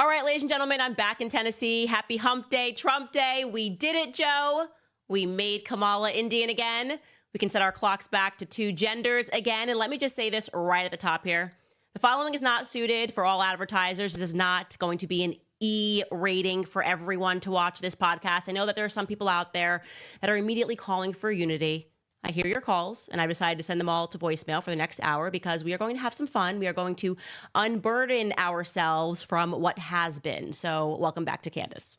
All right, ladies and gentlemen, I'm back in Tennessee. Happy hump day, Trump day. We did it, Joe. We made Kamala Indian again. We can set our clocks back to 2 genders again. And let me just say this right at the top here. The following is not suited for all advertisers. This is not going to be an E rating for everyone to watch this podcast. I know that there are some people out there that are immediately calling for unity. I hear your calls, and I've decided to send them all to voicemail for the next hour because we are going to have some fun. We are going to unburden ourselves from what has been. So welcome back to Candace.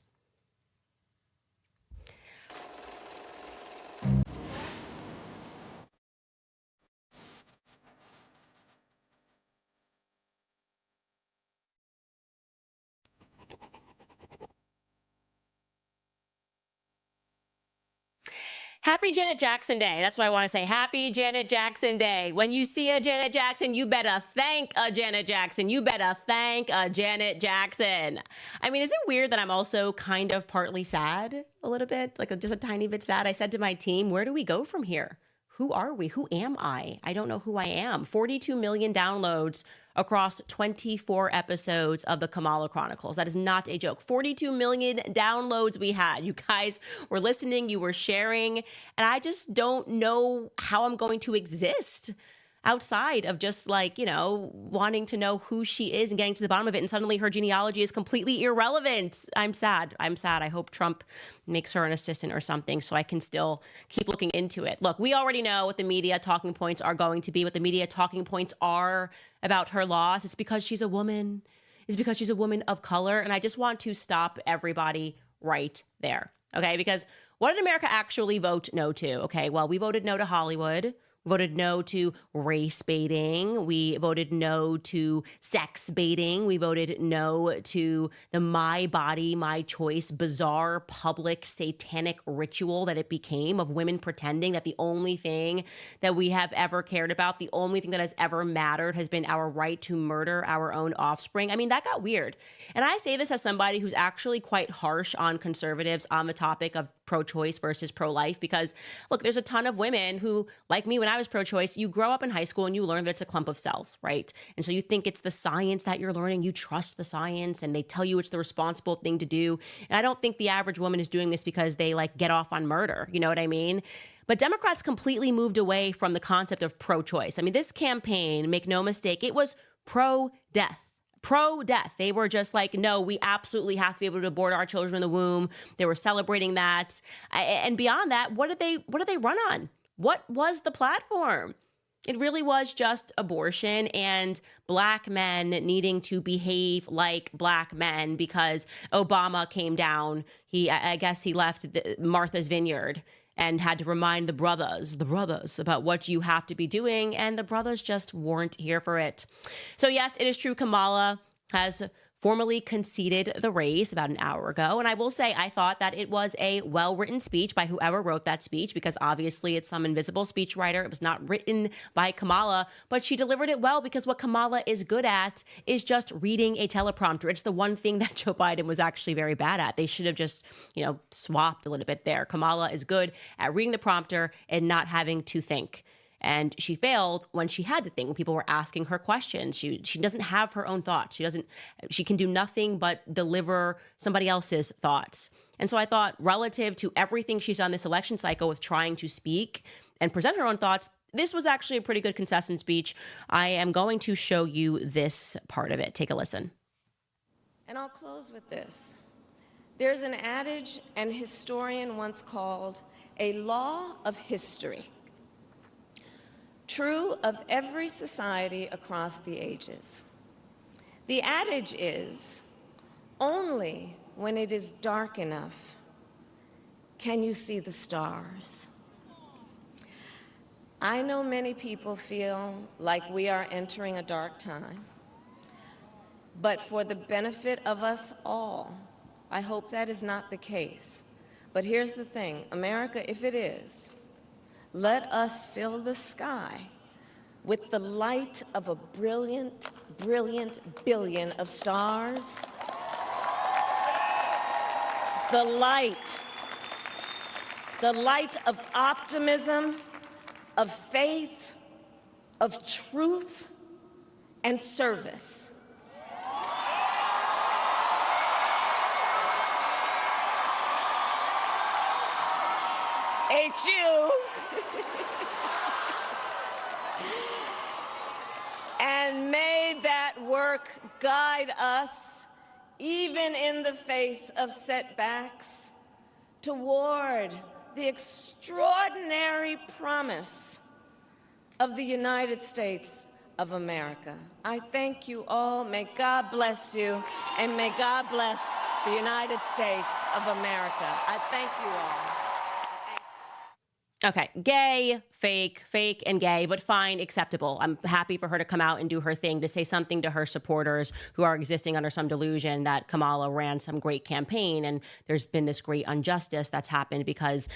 Happy Janet Jackson Day. That's what I want to say. Happy Janet Jackson Day. When you see a Janet Jackson, you better thank a Janet Jackson. You better thank a Janet Jackson. I mean, is it weird that I'm also kind of partly sad a little bit, like just a tiny bit sad? I said to my team, where do we go from here? Who are we? Who am I? I don't know who I am. 42 million downloads across 24 episodes of the Kamala Chronicles. That is not a joke. 42 million downloads we had. You guys were listening, you were sharing, and I just don't know how I'm going to exist outside of just like, you know, wanting to know who she is and getting to the bottom of it. And suddenly her genealogy is completely irrelevant. I'm sad. I'm sad. I hope Trump makes her an assistant or something so I can still keep looking into it. Look, we already know what the media talking points are going to be, what the media talking points are about her loss. It's because she's a woman. It's because she's a woman of color. And I just want to stop everybody right there. Okay? Because what did America actually vote no to? Okay, well, we voted no to Hollywood. Voted no to race baiting. We voted no to sex baiting. We voted no to the my body, my choice, bizarre public satanic ritual that it became of women pretending that the only thing that we have ever cared about, the only thing that has ever mattered has been our right to murder our own offspring. I mean, that got weird. And I say this as somebody who's actually quite harsh on conservatives on the topic of pro-choice versus pro-life, because look, there's a ton of women who, like me when I was pro-choice, you grow up in high school and you learn that it's a clump of cells, right? And so you think it's the science that you're learning, you trust the science, and they tell you it's the responsible thing to do. And I don't think the average woman is doing this because they like get off on murder, you know what I mean? But Democrats completely moved away from the concept of pro-choice. I mean, this campaign, make no mistake, it was pro-death. Pro-death. They were just like, no, we absolutely have to be able to abort our children in the womb. They were celebrating that. And beyond that, what did they run on? What was the platform? It really was just abortion and black men needing to behave like black men because Obama came down. I guess he left Martha's Vineyard and had to remind the brothers about what you have to be doing. And the brothers just weren't here for it. So yes, it is true. Kamala has formally conceded the race about an hour ago. And I will say, I thought that it was a well-written speech by whoever wrote that speech, because obviously it's some invisible speechwriter. It was not written by Kamala, but she delivered it well because what Kamala is good at is just reading a teleprompter. It's the one thing that Joe Biden was actually very bad at. They should have just, you know, swapped a little bit there. Kamala is good at reading the prompter and not having to think. And she failed when she had to think, when people were asking her questions. She doesn't have her own thoughts. She can do nothing but deliver somebody else's thoughts. And so I thought, relative to everything she's done this election cycle with trying to speak and present her own thoughts, this was actually a pretty good concession speech. I am going to show you this part of it. Take a listen. And I'll close with this. There's an adage an historian once called a law of history. True of every society across the ages. The adage is, only when it is dark enough can you see the stars. I know many people feel like we are entering a dark time, but for the benefit of us all, I hope that is not the case. But here's the thing, America, if it is, let us fill the sky with the light of a brilliant, brilliant billion of stars. The light of optimism, of faith, of truth, and service. at you. And may that work guide us, even in the face of setbacks, toward the extraordinary promise of the United States of America. I thank you all. May God bless you, and may God bless the United States of America. I thank you all. Okay, gay, fake, and gay, but fine, acceptable. I'm happy for her to come out and do her thing, to say something to her supporters who are existing under some delusion that Kamala ran some great campaign and there's been this great injustice that's happened because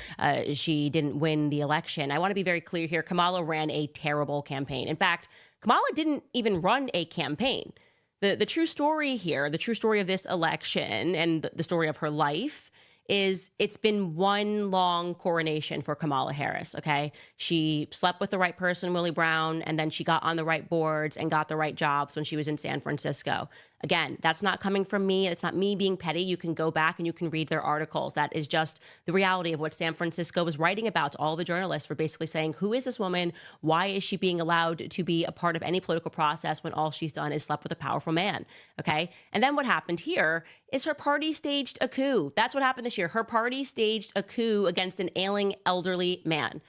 she didn't win the election. I want to be very clear here. Kamala ran a terrible campaign. In fact, Kamala didn't even run a campaign. The true story here, the true story of this election and the story of her life is it's been one long coronation for Kamala Harris, okay? She slept with the right person, Willie Brown, and then she got on the right boards and got the right jobs when she was in San Francisco. Again, that's not coming from me. It's not me being petty. You can go back and you can read their articles. That is just the reality of what San Francisco was writing about. All the journalists were basically saying, who is this woman? Why is she being allowed to be a part of any political process when all she's done is slept with a powerful man? Okay. And then what happened here is her party staged a coup. That's what happened this year. Her party staged a coup against an ailing elderly man.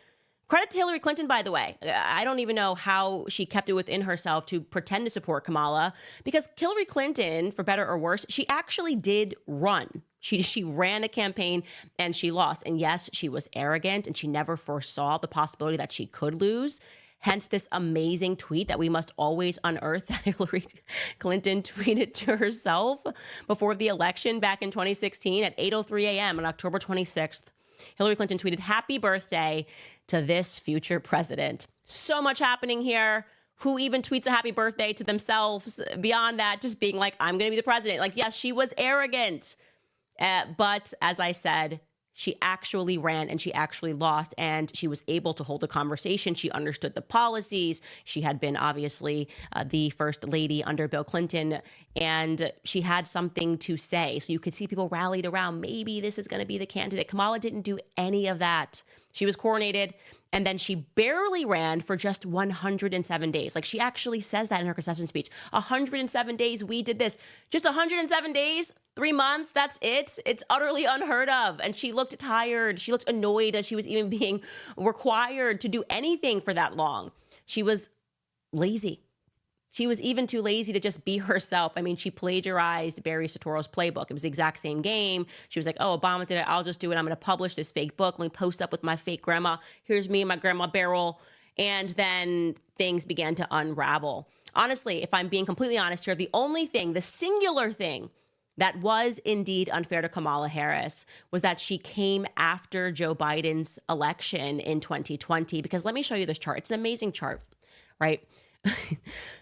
Credit to Hillary Clinton, by the way. I don't even know how she kept it within herself to pretend to support Kamala, because Hillary Clinton, for better or worse, she actually did run. She ran a campaign and she lost. And yes, she was arrogant and she never foresaw the possibility that she could lose. Hence this amazing tweet that we must always unearth that Hillary Clinton tweeted to herself before the election back in 2016 at 8:03 a.m. on October 26th. Hillary Clinton tweeted, "Happy birthday to this future president." So much happening here. Who even tweets a happy birthday to themselves beyond that, just being like, I'm going to be the president? Like, yes, she was arrogant. But as I said, she actually ran and she actually lost, and she was able to hold a conversation. She understood the policies. She had been obviously the first lady under Bill Clinton, and she had something to say. So you could see people rallied around, maybe this is going to be the candidate. Kamala didn't do any of that. She was coronated, and then she barely ran for just 107 days. Like, she actually says that in her concession speech. 107 days, we did this. Just 107 days, 3 months, that's it. It's utterly unheard of. And she looked tired. She looked annoyed that she was even being required to do anything for that long. She was lazy. She was even too lazy to just be herself. I mean, she plagiarized Barry Soetoro's playbook. It was the exact same game. She was like, oh, Obama did it. I'll just do it. I'm going to publish this fake book. Let me post up with my fake grandma. Here's me and my grandma barrel. And then things began to unravel. Honestly, if I'm being completely honest here, the only thing, the singular thing that was indeed unfair to Kamala Harris was that she came after Joe Biden's election in 2020. Because let me show you this chart. It's an amazing chart, right?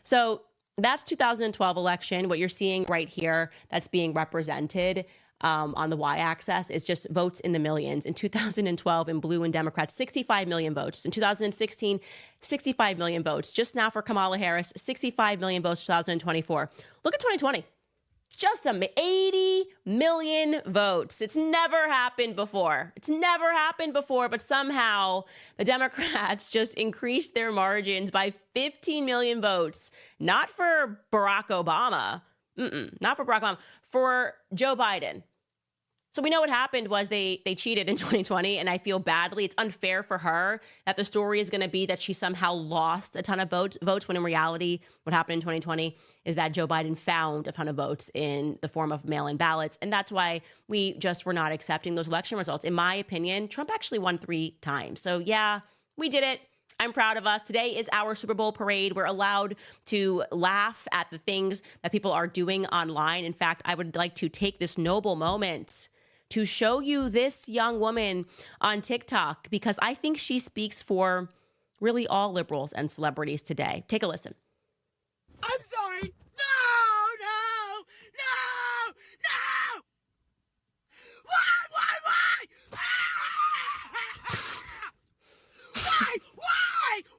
So that's 2012 election. What you're seeing right here that's being represented on the y-axis is just votes in the millions. In 2012, in blue and Democrats, 65 million votes. In 2016, 65 million votes. Just now for Kamala Harris, 65 million votes 2024. Look at 2020. Just 80 million votes. It's never happened before. It's never happened before, but somehow the Democrats just increased their margins by 15 million votes. Not for Barack Obama. Not for Barack Obama. For Joe Biden. So we know what happened was they cheated in 2020, and I feel badly. It's unfair for her that the story is going to be that she somehow lost a ton of votes when in reality what happened in 2020 is that Joe Biden found a ton of votes in the form of mail-in ballots. And that's why we just were not accepting those election results. In my opinion, Trump actually won 3 times. So yeah, we did it. I'm proud of us. Today is our Super Bowl parade. We're allowed to laugh at the things that people are doing online. In fact, I would like to take this noble moment to show you this young woman on TikTok, because I think she speaks for really all liberals and celebrities today. Take a listen. I'm sorry. No! Why?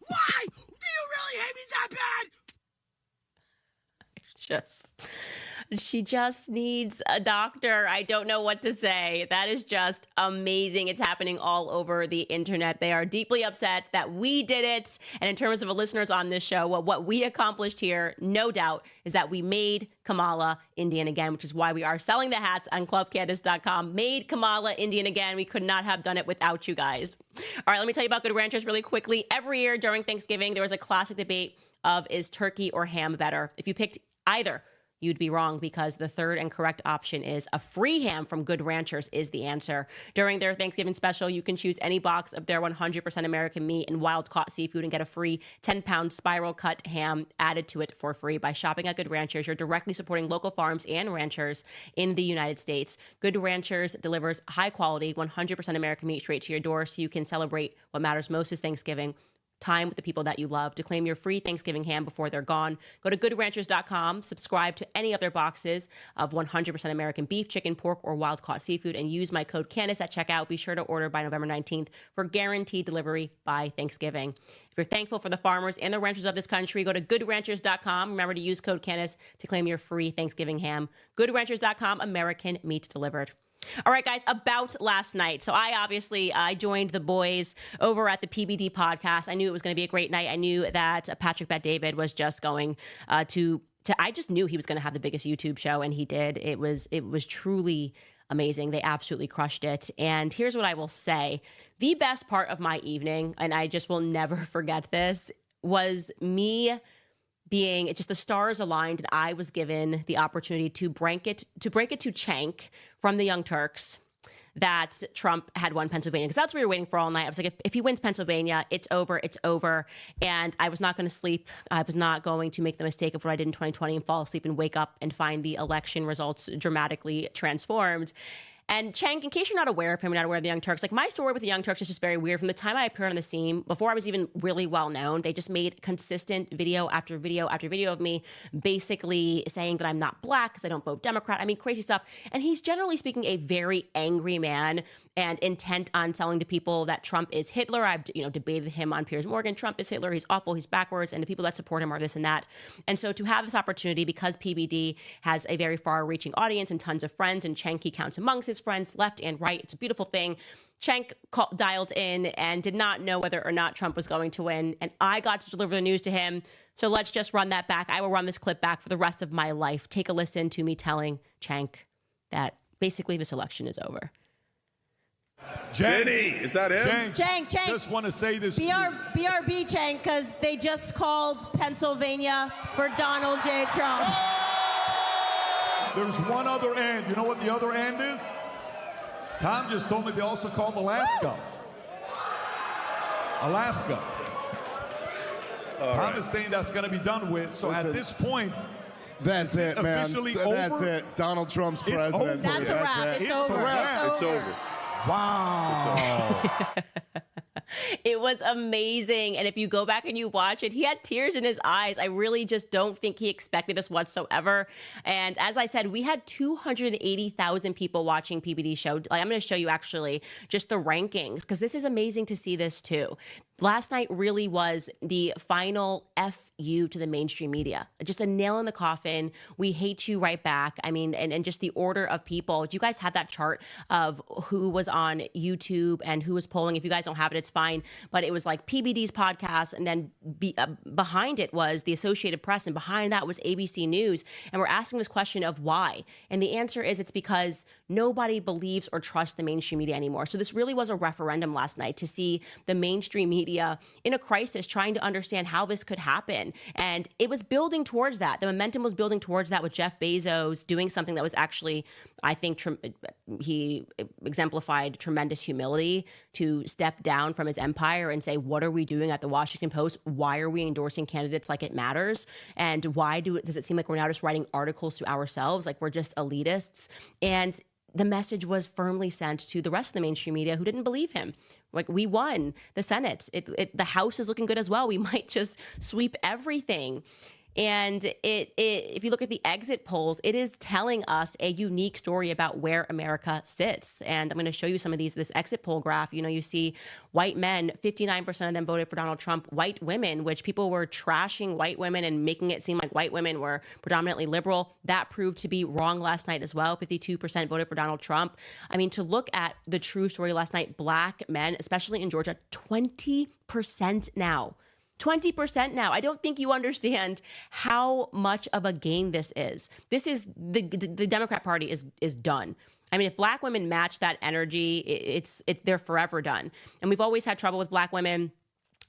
Why? Do you really hate me that bad? She just needs a doctor. I don't know what to say. That is just amazing. It's happening all over the internet. They are deeply upset that we did it. And in terms of the listeners on this show, what we accomplished here, no doubt, is that we made Kamala Indian again, which is why we are selling the hats on clubcandace.com. Made Kamala Indian again. We could not have done it without you guys. All right, let me tell you about Good Ranchers really quickly. Every year during Thanksgiving, there was a classic debate of is turkey or ham better? If you picked either, you'd be wrong, because the third and correct option is a free ham from Good Ranchers is the answer. During their Thanksgiving special, you can choose any box of their 100% American meat and wild-caught seafood and get a free 10-pound spiral-cut ham added to it for free. By shopping at Good Ranchers, you're directly supporting local farms and ranchers in the United States. Good Ranchers delivers high-quality, 100% American meat straight to your door so you can celebrate what matters most is Thanksgiving. Time with the people that you love. To claim your free Thanksgiving ham before they're gone, go to goodranchers.com, subscribe to any of their boxes of 100% American beef, chicken, pork, or wild-caught seafood, and use my code Candace at checkout. Be sure to order by November 19th for guaranteed delivery by Thanksgiving. If you're thankful for the farmers and the ranchers of this country, go to goodranchers.com. Remember to use code Candace to claim your free Thanksgiving ham. Goodranchers.com, American meat delivered. All right, guys, about last night. So I joined the boys over at the PBD podcast. I knew it was going to be a great night. I knew that Patrick Bet David was just going to I just knew he was going to have the biggest YouTube show, and he did. It was truly amazing. They absolutely crushed it. And here's what I will say. The best part of my evening, and I just will never forget this, was me being just the stars aligned, and I was given the opportunity to break it to Cenk from the Young Turks that Trump had won Pennsylvania, because that's what we were waiting for all night. I was like, if he wins Pennsylvania, it's over, it's over. And I was not going to sleep. I was not going to make the mistake of what I did in 2020 and fall asleep and wake up and find the election results dramatically transformed. And Cenk, in case you're not aware of him, you're not aware of the Young Turks, like my story with the Young Turks is just very weird. From the time I appeared on the scene, before I was even really well known, they just made consistent video after video after video of me basically saying that I'm not black because I don't vote Democrat. I mean, crazy stuff. And he's generally speaking a very angry man and intent on telling to people that Trump is Hitler. I've debated him on Piers Morgan. Trump is Hitler. He's awful. He's backwards. And the people that support him are this and that. And so to have this opportunity, because PBD has a very far-reaching audience and tons of friends, and Cenk, he counts amongst his friends left and right. It's a beautiful thing. Cenk dialed in and did not know whether or not Trump was going to win. And I got to deliver the news to him. So let's just run that back. I will run this clip back for the rest of my life. Take a listen to me telling Cenk that basically this election is over. Jenny, is that him? Cenk, Just want to say this. BRB, Cenk, because they just called Pennsylvania for Donald J. Trump. There's one other end. You know what the other end is? Tom just told me they also called Alaska. Alaska. Tom is saying that's going to be done with. So at this point, that's it, man. Officially That's over? it. Donald Trump's It's president. over. That's a wrap. It's over. It's over. Wow. It was amazing. And if you go back and you watch it, he had tears in his eyes. I really just don't think he expected this whatsoever. And as I said, we had 280,000 people watching PBD show. I'm going to show you actually just the rankings, because this is amazing to see this too. Last night really was the final FU to the mainstream media. Just a nail in the coffin. We hate you right back. I mean, and just the order of people. Do you guys have that chart of who was on YouTube and who was polling? If you guys don't have it, it's fine. But it was like PBD's podcast, and then behind it was the Associated Press, and behind that was ABC News. And we're asking this question of why. And the answer is it's because nobody believes or trusts the mainstream media anymore. So this really was a referendum last night to see the mainstream media in a crisis, trying to understand how this could happen. And it was building towards that. The momentum was building towards that, with Jeff Bezos doing something that was actually, I think, he exemplified tremendous humility to step down from his empire and say, what are we doing at the Washington Post? Why are we endorsing candidates like it matters? And why does it seem like we're now just writing articles to ourselves, like we're just elitists? And the message was firmly sent to the rest of the mainstream media who didn't believe him. Like, we won the Senate. The House is looking good as well. We might just sweep everything. And if you look at the exit polls, it is telling us a unique story about where America sits. And I'm going to show you some of this exit poll graph. You know, you see white men, 59% of them voted for Donald Trump. White women, which people were trashing white women and making it seem like white women were predominantly liberal. That proved to be wrong last night as well. 52% voted for Donald Trump. I mean, to look at the true story last night, black men, especially in Georgia, 20% now. 20% now. I don't think you understand how much of a gain this is. This is the Democrat Party is done. I mean, if black women match that energy, they're forever done. And we've always had trouble with black women.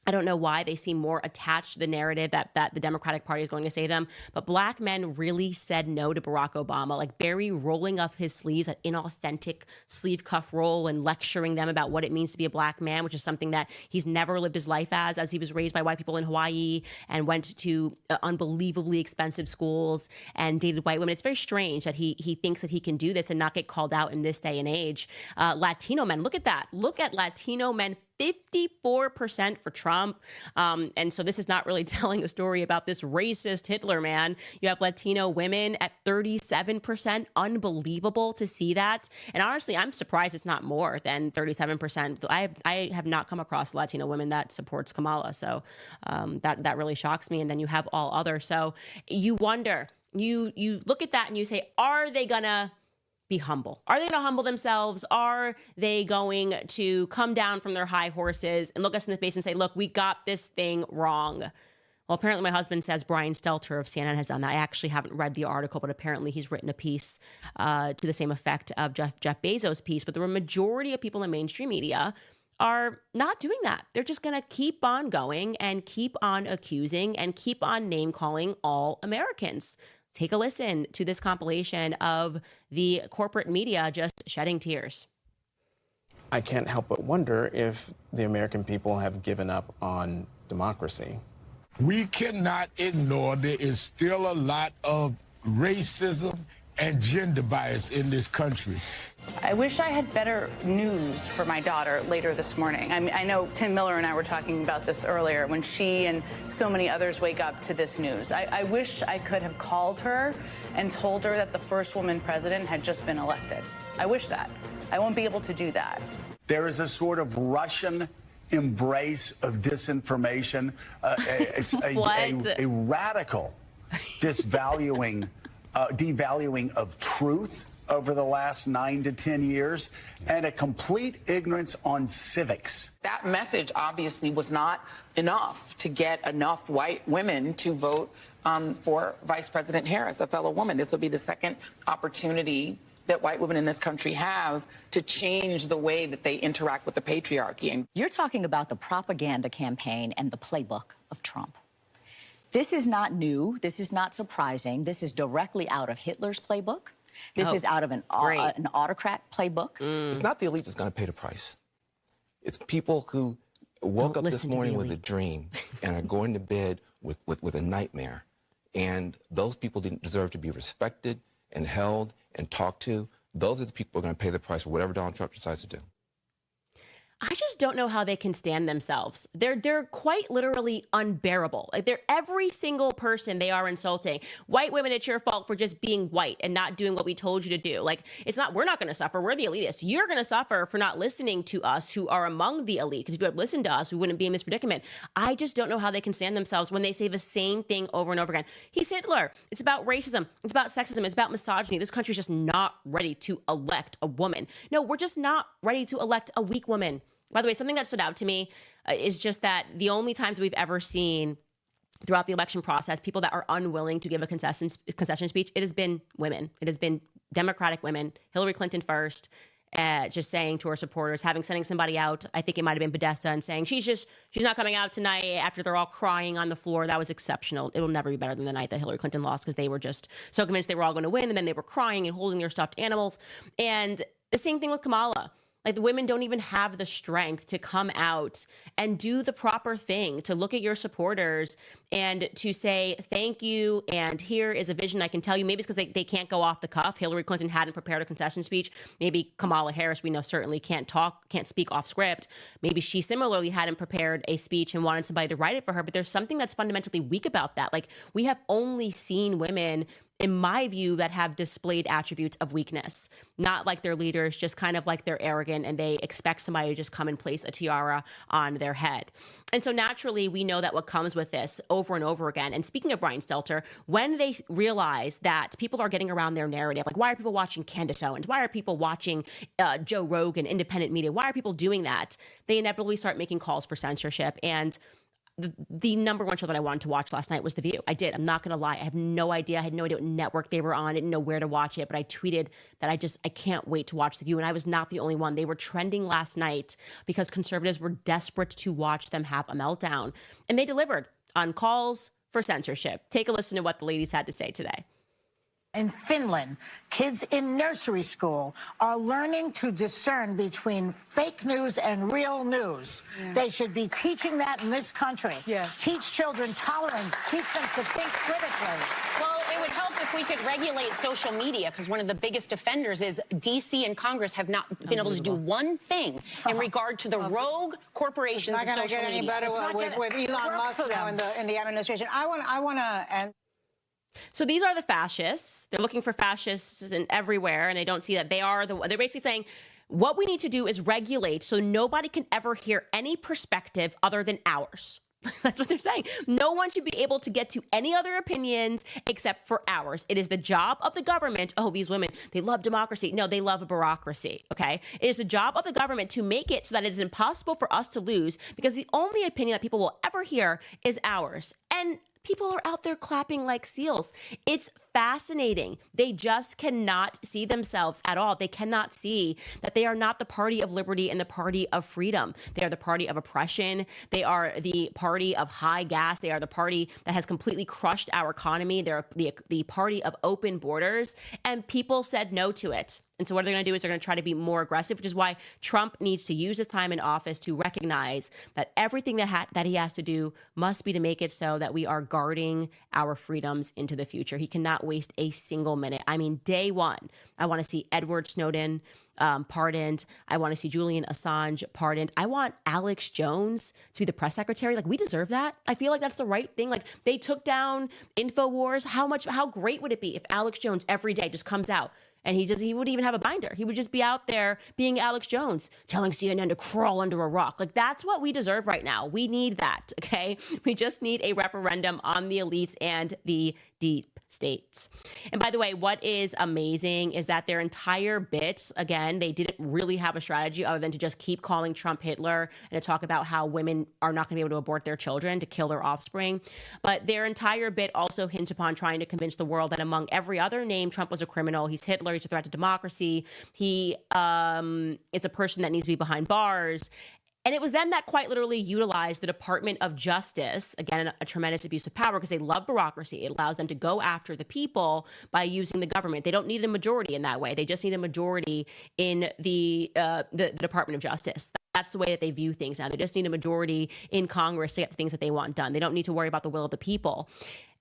I don't know why they seem more attached to the narrative that the Democratic Party is going to save them. But black men really said no to Barack Obama, like Barry rolling up his sleeves, that inauthentic sleeve cuff roll, and lecturing them about what it means to be a black man, which is something that he's never lived his life as he was raised by white people in Hawaii and went to unbelievably expensive schools and dated white women. It's very strange that he thinks that he can do this and not get called out in this day and age. Latino men, look at that. Look at Latino men. 54% for Trump. And so this is not really telling a story about this racist Hitler man. You have Latino women at 37%. Unbelievable to see that. And honestly, I'm surprised it's not more than 37%. I have not come across Latino women that supports Kamala. So that really shocks me. And then you have all other. So you wonder, you look at that and you say, are they gonna be humble? Are they going to humble themselves? Are they going to come down from their high horses and look us in the face and say, look, we got this thing wrong? Well, apparently my husband says Brian Stelter of CNN has done that. I actually haven't read the article, but apparently he's written a piece to the same effect of Jeff Bezos' piece. But the majority of people in mainstream media are not doing that. They're just going to keep on going and keep on accusing and keep on name calling all Americans. Take a listen to this compilation of the corporate media just shedding tears. I can't help but wonder if the American people have given up on democracy. We cannot ignore there is still a lot of racism and gender bias in this country. I wish I had better news for my daughter later this morning. I know Tim Miller and I were talking about this earlier, when she and so many others wake up to this news. I wish I could have called her and told her that the first woman president had just been elected. I wish that. I won't be able to do that. There is a sort of Russian embrace of disinformation, a radical devaluing of truth over the last 9 to 10 years, and a complete ignorance on civics. That message obviously was not enough to get enough white women to vote for Vice President Harris, a fellow woman. This will be the second opportunity that white women in this country have to change the way that they interact with the patriarchy. You're talking about the propaganda campaign and the playbook of Trump. This is not new. This is not surprising. This is directly out of Hitler's playbook. This is out of an autocrat playbook. It's not the elite that's going to pay the price. It's people who woke up this morning with a dream and are going to bed with a nightmare. And those people didn't deserve to be respected and held and talked to. Those are the people who are going to pay the price for whatever Donald Trump decides to do. I just don't know how they can stand themselves. They're quite literally unbearable. Like, they're every single person they are insulting. White women, it's your fault for just being white and not doing what we told you to do. Like, it's not, we're not going to suffer. We're the elitists. You're going to suffer for not listening to us who are among the elite. Because if you had listened to us, we wouldn't be in this predicament. I just don't know how they can stand themselves when they say the same thing over and over again. He's Hitler. It's about racism. It's about sexism. It's about misogyny. This country's just not ready to elect a woman. No, we're just not ready to elect a weak woman. By the way, something that stood out to me is just that the only times we've ever seen throughout the election process people that are unwilling to give a concession speech, it has been women. It has been Democratic women. Hillary Clinton first, just saying to her supporters, sending somebody out. I think it might have been Podesta, and saying she's not coming out tonight after they're all crying on the floor. That was exceptional. It'll never be better than the night that Hillary Clinton lost, because they were just so convinced they were all going to win, and then they were crying and holding their stuffed animals. And the same thing with Kamala. Like, the women don't even have the strength to come out and do the proper thing, to look at your supporters and to say, thank you, and here is a vision I can tell you. Maybe it's because they can't go off the cuff. Hillary Clinton hadn't prepared a concession speech. Maybe Kamala Harris, we know, certainly can't speak off script. Maybe she similarly hadn't prepared a speech and wanted somebody to write it for her. But there's something that's fundamentally weak about that. Like, we have only seen women, in my view, that have displayed attributes of weakness, not like their leaders, just kind of like they're arrogant and they expect somebody to just come and place a tiara on their head. And so naturally, we know that what comes with this over and over again. And speaking of Brian Stelter, when they realize that people are getting around their narrative, like, why are people watching Candace Owens? Why are people watching Joe Rogan, independent media? Why are people doing that? They inevitably start making calls for censorship. And the number one show that I wanted to watch last night was The View. I did. I'm not going to lie. I have no idea. I had no idea what network they were on. I didn't know where to watch it, but I tweeted that I can't wait to watch The View. And I was not the only one. They were trending last night because conservatives were desperate to watch them have a meltdown. And they delivered on calls for censorship. Take a listen to what the ladies had to say today. In Finland, kids in nursery school are learning to discern between fake news and real news. Yeah. They should be teaching that in this country. Yes. Teach children tolerance. Teach them to think critically. Well, it would help if we could regulate social media, because one of the biggest offenders is D.C. and Congress have not been able to do one thing in regard to the rogue corporations of social media. It's not going to get any better with Elon Musk now in the administration. I want to end. So these are the fascists. They're looking for fascists in everywhere, and they don't see that they're basically saying, what we need to do is regulate so nobody can ever hear any perspective other than ours. That's what they're saying. No one should be able to get to any other opinions except for ours. It is the job of the government. Oh, these women, they love democracy. No, they love a bureaucracy. Okay. It is the job of the government to make it so that it is impossible for us to lose, because the only opinion that people will ever hear is ours. And people are out there clapping like seals. It's fascinating. They just cannot see themselves at all. They cannot see that they are not the party of liberty and the party of freedom. They are the party of oppression. They are the party of high gas. They are the party that has completely crushed our economy. They're the party of open borders, and people said no to it. And so what they're going to do is they're going to try to be more aggressive, which is why Trump needs to use his time in office to recognize that everything that he has to do must be to make it so that we are guarding our freedoms into the future. He cannot waste a single minute. I mean, day one, I want to see Edward Snowden pardoned. I want to see Julian Assange pardoned. I want Alex Jones to be the press secretary. Like, we deserve that. I feel like that's the right thing. Like, they took down InfoWars. How great would it be if Alex Jones every day just comes out and he wouldn't even have a binder. He would just be out there being Alex Jones, telling CNN to crawl under a rock. Like, that's what we deserve right now. We need that, okay? We just need a referendum on the elites and the deep states. And by the way, what is amazing is that their entire bit, again, they didn't really have a strategy other than to just keep calling Trump Hitler and to talk about how women are not going to be able to abort their children, to kill their offspring. But their entire bit also hints upon trying to convince the world that among every other name, Trump was a criminal. He's Hitler. He's a threat to democracy. He is a person that needs to be behind bars. And it was them that quite literally utilized the Department of Justice, again, a tremendous abuse of power, because they love bureaucracy. It allows them to go after the people by using the government. They don't need a majority in that way. They just need a majority in the Department of Justice. That's the way that they view things now. They just need a majority in Congress to get the things that they want done. They don't need to worry about the will of the people.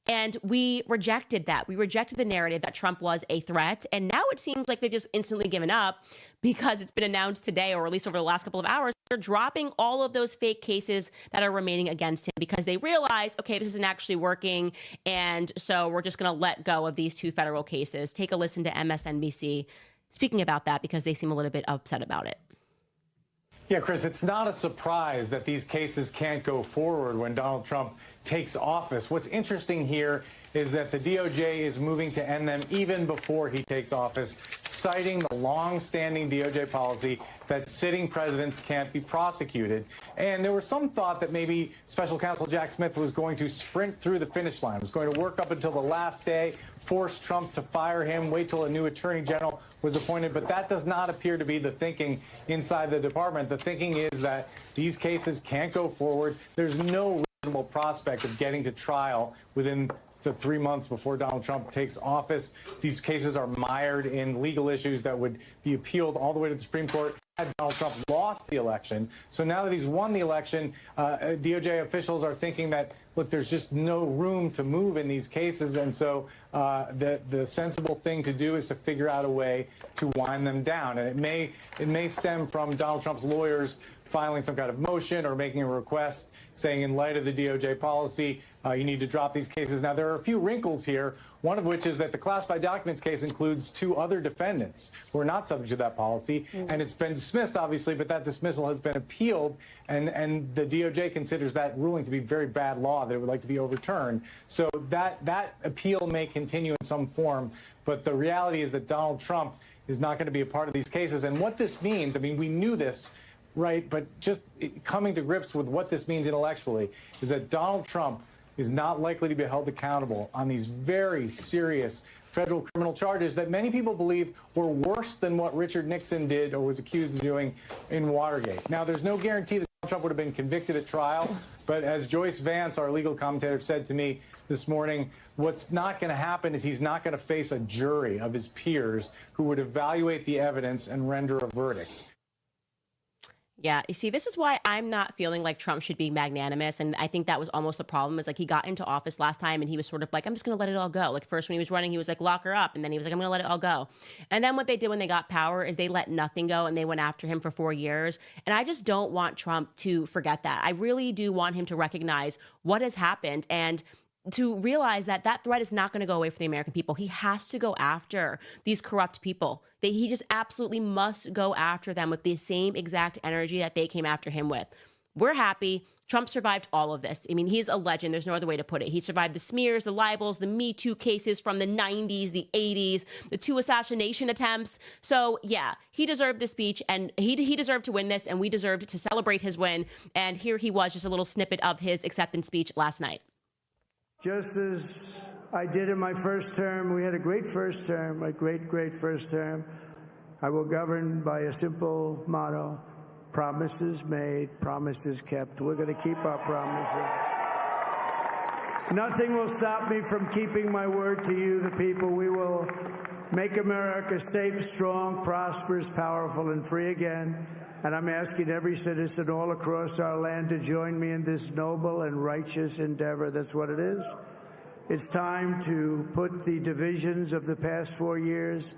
And we rejected that. We rejected the narrative that Trump was a threat. And now it seems like they've just instantly given up because it's been announced today, or at least over the last couple of hours, they're dropping all of those fake cases that are remaining against him because they realize, okay, this isn't actually working. And so we're just going to let go of these two federal cases. Take a listen to MSNBC speaking about that because they seem a little bit upset about it. Yeah, Chris, it's not a surprise that these cases can't go forward when Donald Trump takes office. What's interesting here is that the DOJ is moving to end them even before he takes office, citing the long-standing DOJ policy that sitting presidents can't be prosecuted. And there was some thought that maybe Special Counsel Jack Smith was going to sprint through the finish line, was going to work up until the last day, force Trump to fire him, wait till a new attorney general was appointed. But that does not appear to be the thinking inside the department. The thinking is that these cases can't go forward. There's no reasonable prospect of getting to trial within the 3 months before Donald Trump takes office. These cases are mired in legal issues that would be appealed all the way to the Supreme Court had Donald Trump lost the election. So now that he's won the election, DOJ officials are thinking that, look, there's just no room to move in these cases. And so the sensible thing to do is to figure out a way to wind them down. And it may stem from Donald Trump's lawyers filing some kind of motion or making a request saying, in light of the DOJ policy, you need to drop these cases. Now, there are a few wrinkles here, one of which is that the classified documents case includes 2 other defendants who are not subject to that policy. And it's been dismissed, obviously, but that dismissal has been appealed. And the DOJ considers that ruling to be very bad law that it would like to be overturned. So that appeal may continue in some form. But the reality is that Donald Trump is not going to be a part of these cases. And what this means, I mean, we knew this, right? But just coming to grips with what this means intellectually is that Donald Trump is not likely to be held accountable on these very serious federal criminal charges that many people believe were worse than what Richard Nixon did or was accused of doing in Watergate. Now, there's no guarantee that Donald Trump would have been convicted at trial, but as Joyce Vance, our legal commentator, said to me this morning, what's not going to happen is he's not going to face a jury of his peers who would evaluate the evidence and render a verdict. Yeah, you see, this is why I'm not feeling like Trump should be magnanimous. And I think that was almost the problem, is like he got into office last time and he was sort of like, I'm just going to let it all go. Like first when he was running, he was like, lock her up. And then he was like, I'm going to let it all go. And then what they did when they got power is they let nothing go and they went after him for 4 years. And I just don't want Trump to forget that. I really do want him to recognize what has happened and to realize that that threat is not going to go away from the American people. He has to go after these corrupt people. He just absolutely must go after them with the same exact energy that they came after him with. We're happy. Trump survived all of this. I mean, he's a legend. There's no other way to put it. He survived the smears, the libels, the Me Too cases from the 90s, the 80s, the 2 assassination attempts. So yeah, he deserved the speech and he deserved to win this, and we deserved to celebrate his win. And here he was, just a little snippet of his acceptance speech last night. Just as I did in my first term, we had a great first term, a great first term. I will govern by a simple motto: promises made, promises kept. We're going to keep our promises. Nothing will stop me from keeping my word to you, the people. We will make America safe, strong, prosperous, powerful, and free again. And I'm asking every citizen all across our land to join me in this noble and righteous endeavor. That's what it is. It's time to put the divisions of the past 4 years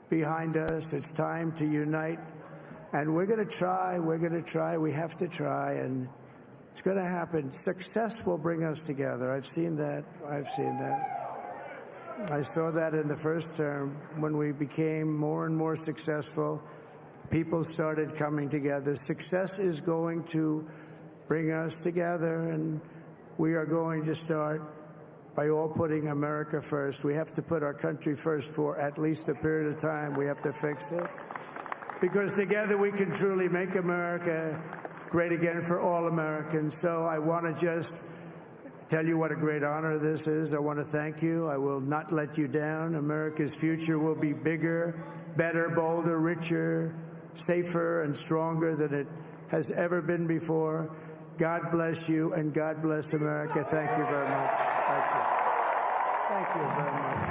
behind us. It's time to unite. And we're going to try. We have to try. And it's going to happen. Success will bring us together. I've seen that. I saw that in the first term when we became more and more successful. People started coming together. Success is going to bring us together, and we are going to start by all putting America first. We have to put our country first for at least a period of time. We have to fix it, because together we can truly make America great again for all Americans. So I want to just tell you what a great honor this is. I want to thank you. I will not let you down. America's future will be bigger, better, bolder, richer, safer, and stronger than it has ever been before. God bless you, and God bless America. Thank you very much. Thank you very much.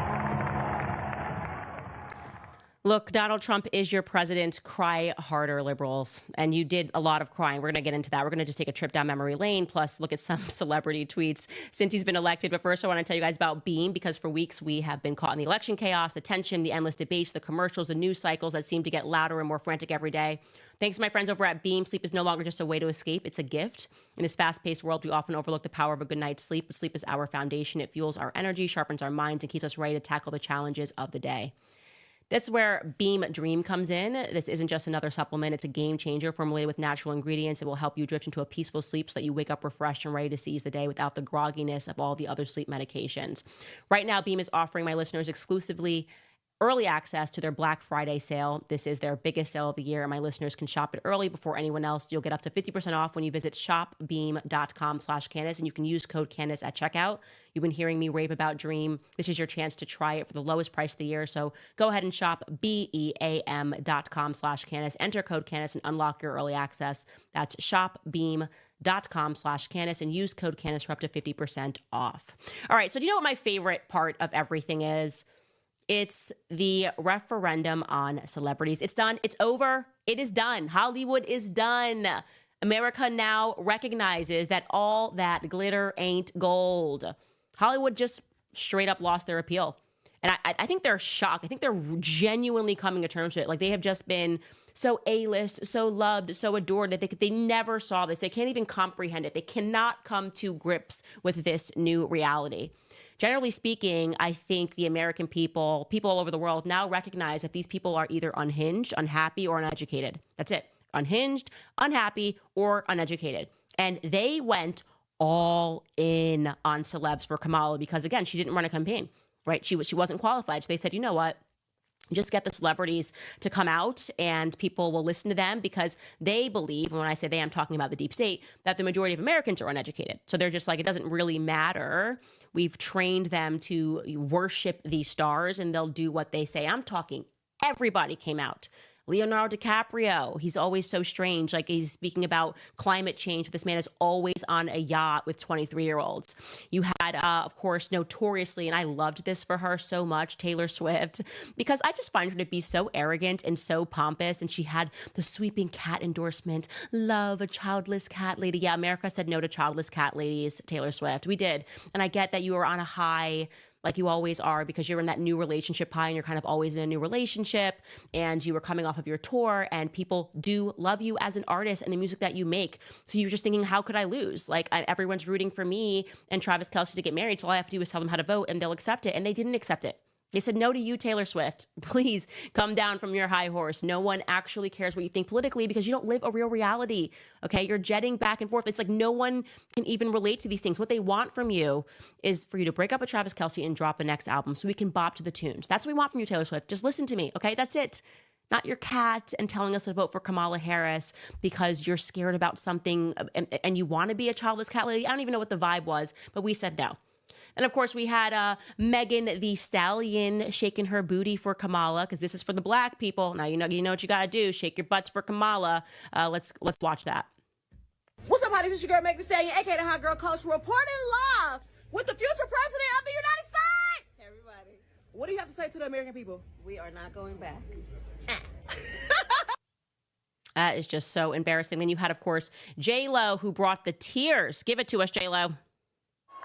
Look, Donald Trump is your president. Cry harder, liberals. And you did a lot of crying. We're going to get into that. We're going to just take a trip down memory lane, plus look at some celebrity tweets since he's been elected. But first, I want to tell you guys about Beam, because for weeks we have been caught in the election chaos, the tension, the endless debates, the commercials, the news cycles that seem to get louder and more frantic every day. Thanks to my friends over at Beam, sleep is no longer just a way to escape. It's a gift. In this fast-paced world, we often overlook the power of a good night's sleep, but sleep is our foundation. It fuels our energy, sharpens our minds, and keeps us ready to tackle the challenges of the day. That's where Beam Dream comes in. This isn't just another supplement. It's a game changer formulated with natural ingredients. It will help you drift into a peaceful sleep so that you wake up refreshed and ready to seize the day without the grogginess of all the other sleep medications. Right now, Beam is offering my listeners exclusively early access to their Black Friday sale. This is their biggest sale of the year, and my listeners can shop it early before anyone else. You'll get up to 50% off when you visit shopbeam.com/Candace, and you can use code Candace at checkout. You've been hearing me rave about Dream. This is your chance to try it for the lowest price of the year. So go ahead and shop beam.com/Candace. Enter code Candace and unlock your early access. That's shopbeam.com/Candace and use code Candace for up to 50% off. All right, so do you know what my favorite part of everything is? It's the referendum on celebrities. It's done. It's over. It is done. Hollywood is done. America now recognizes that all that glitter ain't gold. Hollywood just straight up lost their appeal. And I think they're shocked. I think they're genuinely coming to terms with it. Like, they have just been so A-list, so loved, so adored that they never saw this. They can't even comprehend it. They cannot come to grips with this new reality. Generally speaking, I think the American people all over the world now recognize that these people are either unhinged, unhappy, or uneducated. That's it. Unhinged, unhappy, or uneducated. And they went all in on celebs for Kamala because, again, she didn't run a campaign, right? She wasn't qualified. So they said, you know what? Just get the celebrities to come out and people will listen to them because they believe, and when I say they, I'm talking about the deep state, that the majority of Americans are uneducated. So they're just like, it doesn't really matter. We've trained them to worship these stars and they'll do what they say. I'm talking everybody came out. Leonardo DiCaprio, he's always so strange. Like, he's speaking about climate change. This man is always on a yacht with 23-year-olds. You had, of course, notoriously, and I loved this for her so much, Taylor Swift, because I just find her to be so arrogant and so pompous. And she had the sweeping cat endorsement, love a childless cat lady. Yeah, America said no to childless cat ladies, Taylor Swift. We did. And I get that you were on a high, like you always are, because you're in that new relationship high and you're kind of always in a new relationship and you were coming off of your tour and people do love you as an artist and the music that you make. So you're just thinking, how could I lose? Like, everyone's rooting for me and Travis Kelce to get married. So all I have to do is tell them how to vote and they'll accept it. And they didn't accept it. They said no to you, Taylor Swift. Please come down from your high horse. No one actually cares what you think politically because you don't live a real reality. Okay, you're jetting back and forth. It's like no one can even relate to these things. What they want from you is for you to break up with Travis Kelce and drop a next album so we can bop to the tunes. That's what we want from you, Taylor Swift. Just listen to me, okay? That's it. Not your cat and telling us to vote for Kamala Harris because you're scared about something and you want to be a childless cat lady. I don't even know what the vibe was, but we said no. And of course, we had Megan Thee Stallion shaking her booty for Kamala because this is for the black people. Now you know what you gotta do. Shake your butts for Kamala. Let's watch that. What's up, honey? This is your girl, Megan Thee Stallion, aka the Hot Girl Coach, reporting live with the future president of the United States. Everybody, what do you have to say to the American people? We are not going back. That is just so embarrassing. Then you had, of course, J-Lo, who brought the tears. Give it to us, J-Lo.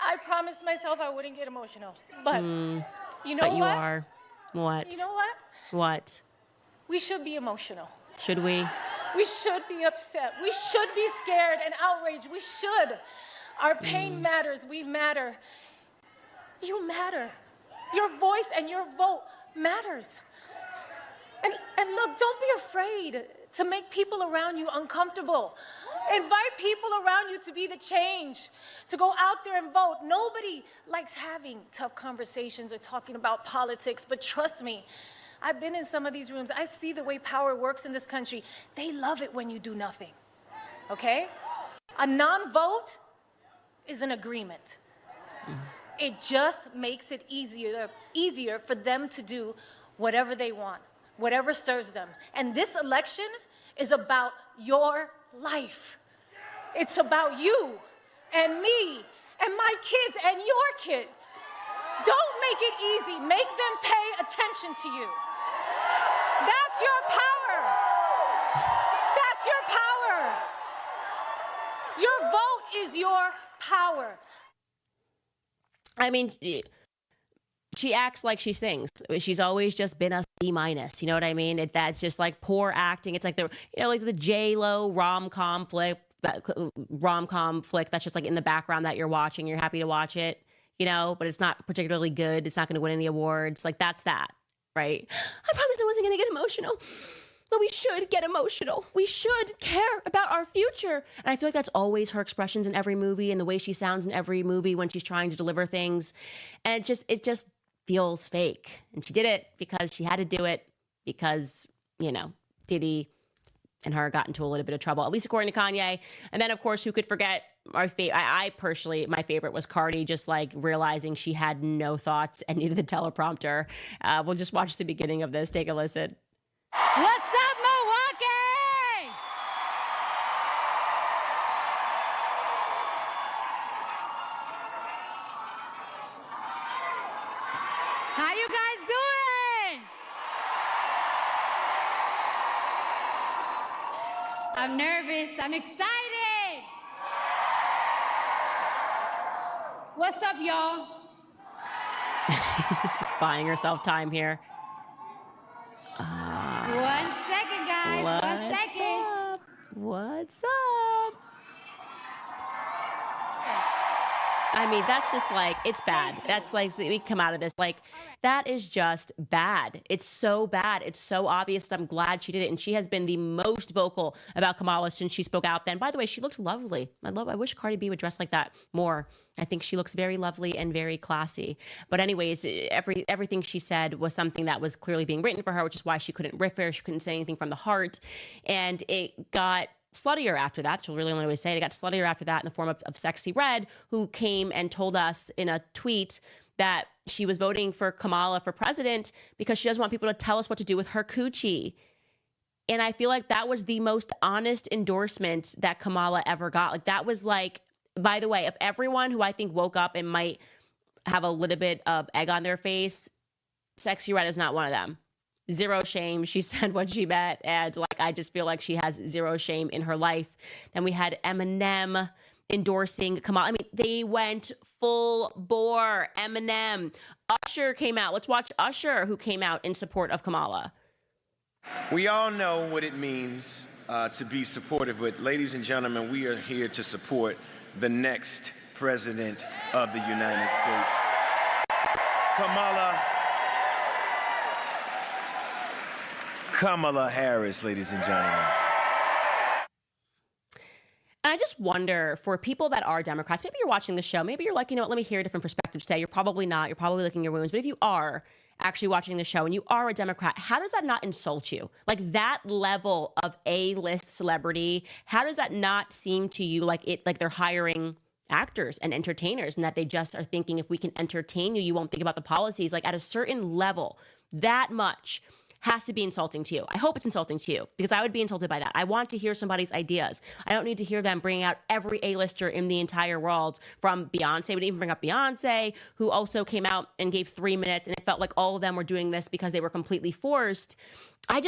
I promised myself I wouldn't get emotional, but you know but what? you are. What? You know what? What? We should be emotional. Should we? We should be upset. We should be scared and outraged. We should. Our pain matters. We matter. You matter. Your voice and your vote matters. And look, don't be afraid to make people around you uncomfortable. Invite people around you to be the change, to go out there and vote. Nobody likes having tough conversations or talking about politics, but trust me, I've been in some of these rooms. I see the way power works in this country. They love it when you do nothing, okay? A non-vote is an agreement. It just makes it easier for them to do whatever they want, whatever serves them. And this election is about your life. It's about you and me and my kids and your kids. Don't make it easy. Make them pay attention to you. That's your power. That's your power. Your vote is your power. I mean, she acts like she sings. She's always just been a C-. You know what I mean? That's just like poor acting. It's like the J-Lo rom-com flick that's just like in the background that you're watching. You're happy to watch it, but it's not particularly good. It's not going to win any awards. Like, that's that, right? I promised I wasn't going to get emotional. But we should get emotional. We should care about our future. And I feel like that's always her expressions in every movie and the way she sounds in every movie when she's trying to deliver things. And it just feels fake. And she did it because she had to do it because, you know, Diddy and her got into a little bit of trouble, at least according to Kanye. And then, of course, who could forget I personally, my favorite was Cardi, just like realizing she had no thoughts and needed the teleprompter. We'll just watch the beginning of this. Take a listen. What's up, Milwaukee? How you guys doing? I'm nervous. I'm excited. What's up, y'all? Just buying herself time here. 1 second, guys. 1 second. Up? What's up? I mean, that's just like, it's bad. That's like, we come out of this, like, that is just bad. It's so bad. It's so obvious. I'm glad she did it. And she has been the most vocal about Kamala since she spoke out then. By the way, she looks lovely. I wish Cardi B would dress like that more. I think she looks very lovely and very classy. But anyways, everything she said was something that was clearly being written for her, which is why she couldn't riff her. She couldn't say anything from the heart. And it got sluttier after that. That's really the only way to say it. It got sluttier after that in the form of Sexy Red, who came and told us in a tweet that she was voting for Kamala for president because she doesn't want people to tell us what to do with her coochie. And I feel like that was the most honest endorsement that Kamala ever got. Like, that was like, by the way, of everyone who I think woke up and might have a little bit of egg on their face, Sexy Red is not one of them. Zero shame. She said what she meant. And like, I just feel like she has zero shame in her life. Then we had Eminem endorsing Kamala. I mean, they went full bore. Eminem. Usher came out. Let's watch Usher, who came out in support of Kamala. We all know what it means to be supportive, but ladies and gentlemen, we are here to support the next president of the United States. Kamala Harris, ladies and gentlemen. And I just wonder, for people that are Democrats, maybe you're watching the show, maybe you're like, you know what, let me hear a different perspective today. You're probably not. You're probably licking your wounds. But if you are actually watching the show and you are a Democrat, how does that not insult you? Like, that level of A-list celebrity, how does that not seem to you like they're hiring actors and entertainers, and that they just are thinking, if we can entertain you, you won't think about the policies? Like, at a certain level, that much has to be insulting to you. I hope it's insulting to you, because I would be insulted by that. I want to hear somebody's ideas. I don't need to hear them bringing out every A-lister in the entire world, from Beyonce. We didn't even bring up Beyonce, who also came out and gave 3 minutes, and it felt like all of them were doing this because they were completely forced. I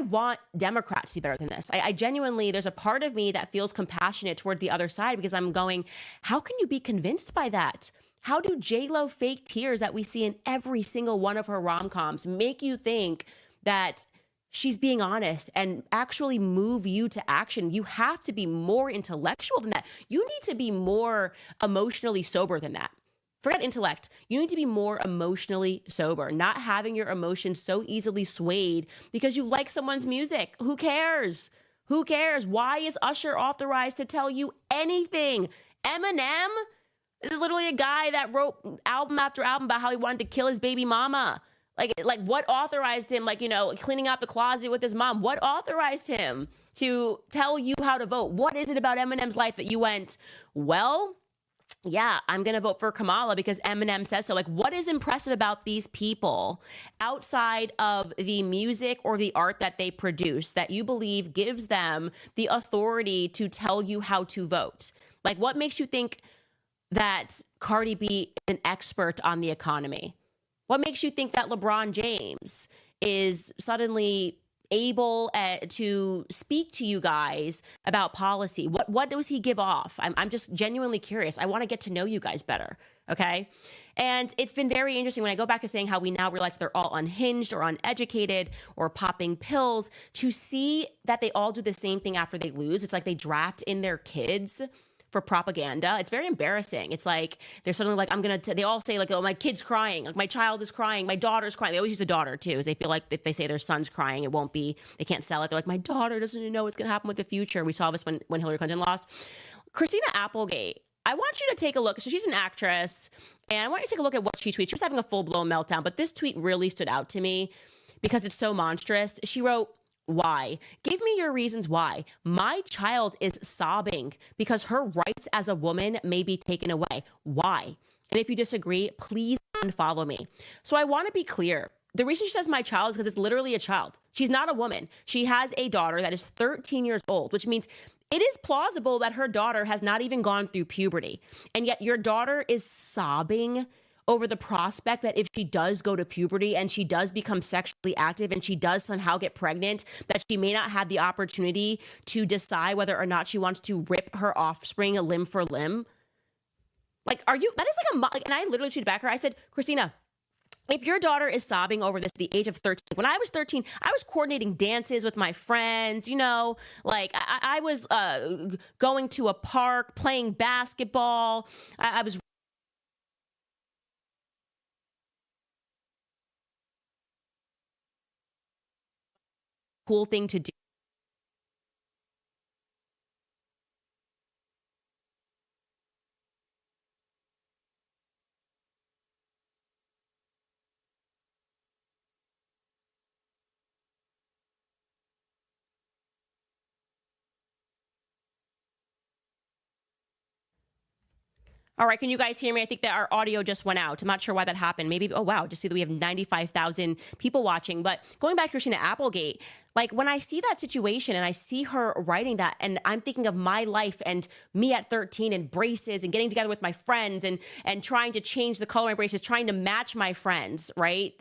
want Democrats to be better than this. I genuinely, there's a part of me that feels compassionate toward the other side, because I'm going, how can you be convinced by that? How do J-Lo fake tears that we see in every single one of her rom-coms make you think that she's being honest and actually move you to action? You have to be more intellectual than that. You need to be more emotionally sober than that. Forget intellect. You need to be more emotionally sober, not having your emotions so easily swayed because you like someone's music. Who cares? Who cares? Why is Usher authorized to tell you anything? Eminem? This is literally a guy that wrote album after album about how he wanted to kill his baby mama. Like what authorized him, like, you know, cleaning out the closet with his mom? What authorized him to tell you how to vote? What is it about Eminem's life that you went, well, yeah, I'm going to vote for Kamala because Eminem says so? Like, what is impressive about these people outside of the music or the art that they produce that you believe gives them the authority to tell you how to vote? Like, what makes you think that Cardi B is an expert on the economy? What makes you think that LeBron James is suddenly able to speak to you guys about policy? What does he give off? I'm just genuinely curious. I want to get to know you guys better, okay? And it's been very interesting when I go back to saying how we now realize they're all unhinged or uneducated or popping pills, to see that they all do the same thing after they lose. It's like they draft in their kids for propaganda. It's very embarrassing. It's like they're suddenly like, they all say like, oh, my kid's crying, like my child is crying, my daughter's crying. They always use the daughter too, because they feel like if they say their son's crying, it won't be, they can't sell it. They're like, my daughter doesn't know what's going to happen with the future. We saw this when Hillary Clinton lost. Christina Applegate, I want you to take a look. So she's an actress, and I want you to take a look at what she tweeted. She was having a full-blown meltdown, but this tweet really stood out to me because it's so monstrous. She wrote, "Why? Give me your reasons why. My child is sobbing because her rights as a woman may be taken away. Why? And if you disagree, please unfollow me." So I want to be clear. The reason she says my child is because it's literally a child. She's not a woman. She has a daughter that is 13 years old, which means it is plausible that her daughter has not even gone through puberty. And yet your daughter is sobbing over the prospect that if she does go to puberty and she does become sexually active and she does somehow get pregnant, that she may not have the opportunity to decide whether or not she wants to rip her offspring limb for limb. Like, are you, that is like and I literally tweeted back her, I said, Christina, if your daughter is sobbing over this at the age of 13, when I was 13, I was coordinating dances with my friends, you know, like I was going to a park, playing basketball. I was cool thing to do. All right, can you guys hear me? I think that our audio just went out. I'm not sure why that happened. Maybe, oh wow, just see that we have 95,000 people watching. But going back to Christina Applegate, like when I see that situation and I see her writing that, and I'm thinking of my life and me at 13 and braces and getting together with my friends and trying to change the color of my braces, trying to match my friends, right?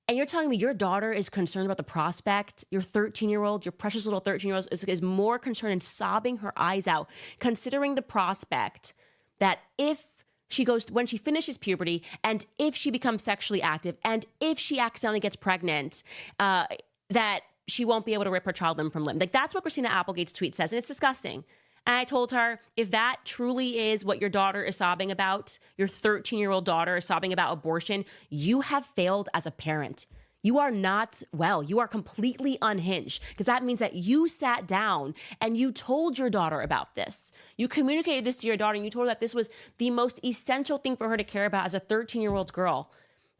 And you're telling me your daughter is concerned about the prospect, your 13-year-old, your precious little 13-year-old is more concerned and sobbing her eyes out, considering the prospect that if she goes, when she finishes puberty, and if she becomes sexually active, and if she accidentally gets pregnant, that she won't be able to rip her child limb from limb. Like, that's what Christina Applegate's tweet says, and it's disgusting. And I told her, if that truly is what your daughter is sobbing about, your 13-year-old daughter is sobbing about abortion, you have failed as a parent. You are not well. You are completely unhinged, because that means that you sat down and you told your daughter about this. You communicated this to your daughter and you told her that this was the most essential thing for her to care about as a 13-year-old girl,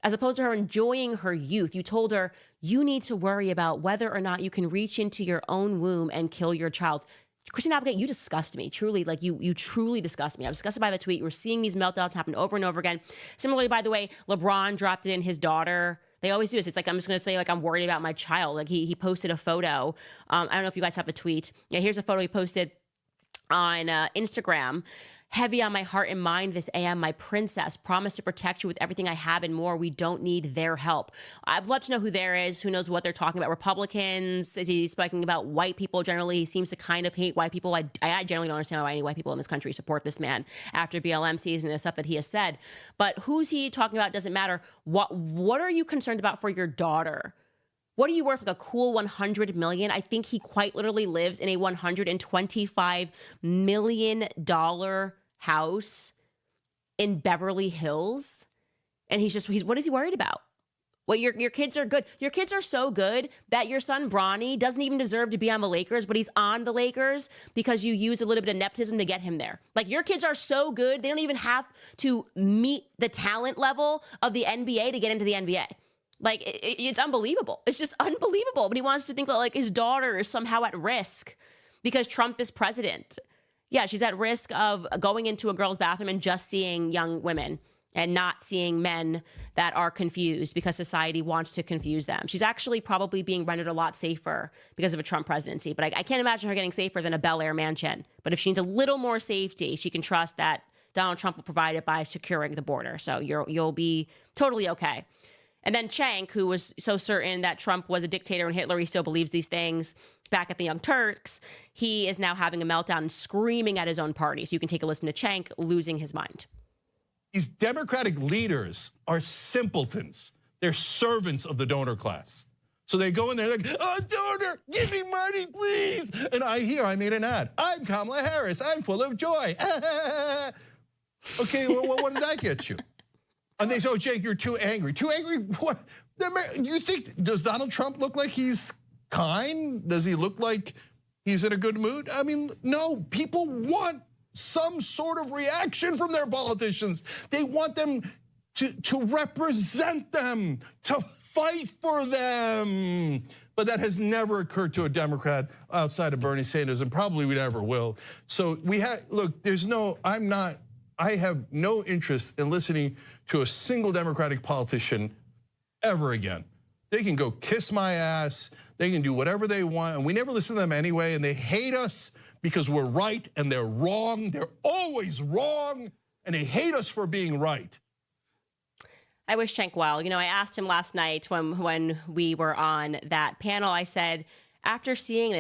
as opposed to her enjoying her youth. You told her you need to worry about whether or not you can reach into your own womb and kill your child. Christina Applegate, you disgust me. Truly, like you truly disgust me. I'm disgusted by the tweet. We're seeing these meltdowns happen over and over again. Similarly, by the way, LeBron dropped it in his daughter. They always do this. It's like, I'm just going to say, like, I'm worried about my child. Like, he posted a photo. I don't know if you guys have the tweet. Yeah, here's a photo he posted on Instagram. Heavy on my heart and mind this AM, my princess. Promise to protect you with everything I have and more. We don't need their help. I'd love to know who there is, who knows what they're talking about. Republicans? Is he speaking about white people generally? He seems to kind of hate white people. I generally don't understand why any white people in this country support this man after BLM season and the stuff that he has said. But who's he talking about doesn't matter. What are you concerned about for your daughter? What are you worth? Like a cool $100 million? I think he quite literally lives in a $125 million house in Beverly Hills. And what is he worried about? Well, your kids are good. Your kids are so good that your son Bronny doesn't even deserve to be on the Lakers, but he's on the Lakers because you use a little bit of nepotism to get him there. Like, your kids are so good, they don't even have to meet the talent level of the NBA to get into the NBA. Like, it's unbelievable. It's just unbelievable. But he wants to think that, like, his daughter is somehow at risk because Trump is president. Yeah, she's at risk of going into a girl's bathroom and just seeing young women and not seeing men that are confused because society wants to confuse them. She's actually probably being rendered a lot safer because of a Trump presidency. But I can't imagine her getting safer than a Bel Air mansion. But if she needs a little more safety, she can trust that Donald Trump will provide it by securing the border. So you'll be totally okay. And then Cenk, who was so certain that Trump was a dictator and Hitler, he still believes these things, back at the Young Turks, he is now having a meltdown and screaming at his own party. So you can take a listen to Cenk losing his mind. These Democratic leaders are simpletons. They're servants of the donor class. So they go in there like, oh, donor, give me money, please. And I made an ad. I'm Kamala Harris. I'm full of joy. Okay, well, what did that get you? And they say, oh, Jake, you're too angry. Too angry? What? You think, does Donald Trump look like he's kind? Does he look like he's in a good mood? I mean, no, people want some sort of reaction from their politicians. They want them to represent them, to fight for them. But that has never occurred to a Democrat outside of Bernie Sanders, and probably we never will. So look, I have no interest in listening to a single Democratic politician ever again. They can go kiss my ass, they can do whatever they want, and we never listen to them anyway, and they hate us because we're right and they're wrong. They're always wrong, and they hate us for being right. I wish Cenk well. I asked him last night when we were on that panel, I said, after seeing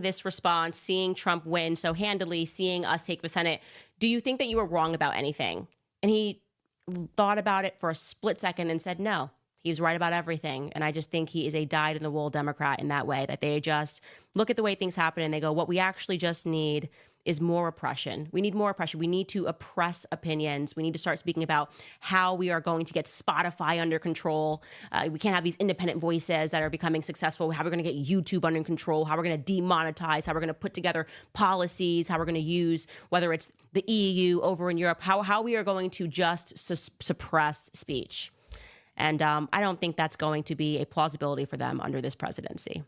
this response, seeing Trump win so handily, seeing us take the Senate, do you think that you were wrong about anything? And he thought about it for a split second and said, no, he's right about everything. And I just think he is a dyed-in-the-wool Democrat in that way, that they just look at the way things happen and they go, what we actually just need is more oppression. We need more oppression. We need to oppress opinions. We need to start speaking about how we are going to get Spotify under control. We can't have these independent voices that are becoming successful. How we're going to get YouTube under control, how we're going to demonetize, how we're going to put together policies, how we're going to use, whether it's the EU over in Europe, how we are going to just suppress speech. And I don't think that's going to be a plausibility for them under this presidency.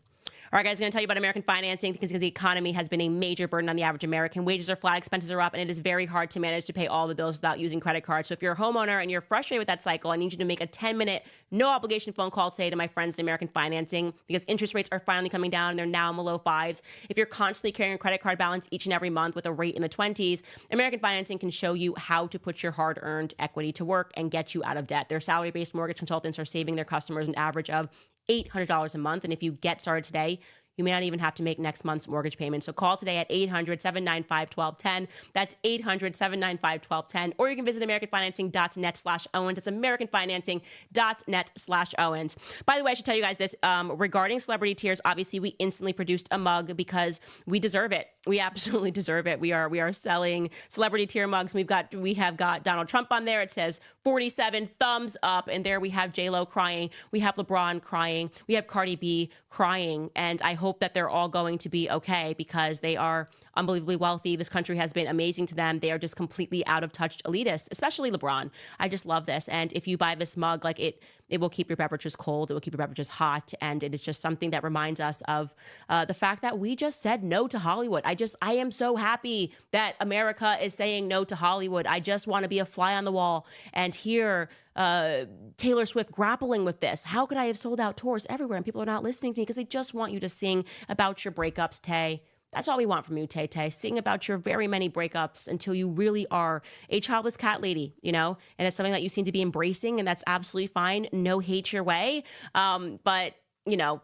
All right, guys, I'm going to tell you about American financing because the economy has been a major burden on the average American. Wages are flat, expenses are up, and it is very hard to manage to pay all the bills without using credit cards. So if you're a homeowner and you're frustrated with that cycle, I need you to make a 10-minute, no-obligation phone call today to my friends at American Financing because interest rates are finally coming down and they're now in the low 5s. If you're constantly carrying a credit card balance each and every month with a rate in the 20s, American Financing can show you how to put your hard-earned equity to work and get you out of debt. Their salary-based mortgage consultants are saving their customers an average of $800 a month. And if you get started today, you may not even have to make next month's mortgage payment. So call today at 800-795-1210. That's 800-795-1210. Or you can visit AmericanFinancing.net/Owens. That's AmericanFinancing.net/Owens. By the way, I should tell you guys this regarding celebrity tiers. Obviously, we instantly produced a mug because we deserve it. We absolutely deserve it. We are selling celebrity tier mugs. We have got Donald Trump on there. It says 47 thumbs up, and there we have J-Lo crying. We have LeBron crying. We have Cardi B crying, and I hope that they're all going to be okay because they are unbelievably wealthy. This country has been amazing to them. They are just completely out of touch elitists, especially LeBron. I just love this. And if you buy this mug, like it will keep your beverages cold. It will keep your beverages hot. And it is just something that reminds us of the fact that we just said no to Hollywood. I am so happy that America is saying no to Hollywood. I just want to be a fly on the wall and hear Taylor Swift grappling with this. How could I have sold out tours everywhere and people are not listening to me because they just want you to sing about your breakups, Tay? That's all we want from you, Tay Tay. Sing about your very many breakups until you really are a childless cat lady, and it's something that you seem to be embracing, and that's absolutely fine. No hate your way. But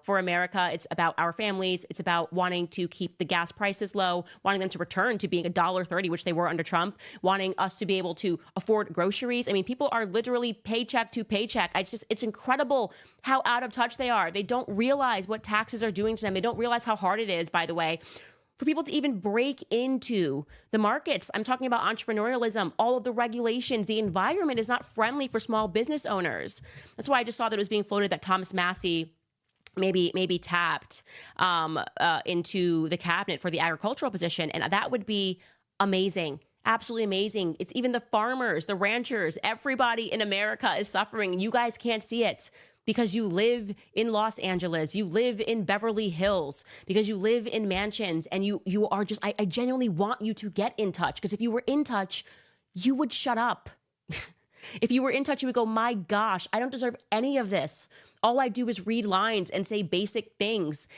for America, it's about our families. It's about wanting to keep the gas prices low, wanting them to return to being $1.30, which they were under Trump, wanting us to be able to afford groceries. I mean, people are literally paycheck to paycheck. It's incredible how out of touch they are. They don't realize what taxes are doing to them. They don't realize how hard it is, by the way, for people to even break into the markets. I'm talking about entrepreneurialism, all of the regulations. The environment is not friendly for small business owners. That's why I just saw that it was being floated that Thomas Massie maybe tapped into the cabinet for the agricultural position. And that would be amazing. Absolutely amazing. It's even the farmers, the ranchers, everybody in America is suffering. You guys can't see it because you live in Los Angeles, you live in Beverly Hills, because you live in mansions, and you are just, I genuinely want you to get in touch, because if you were in touch, you would shut up. If you were in touch, you would go, my gosh, I don't deserve any of this. All I do is read lines and say basic things.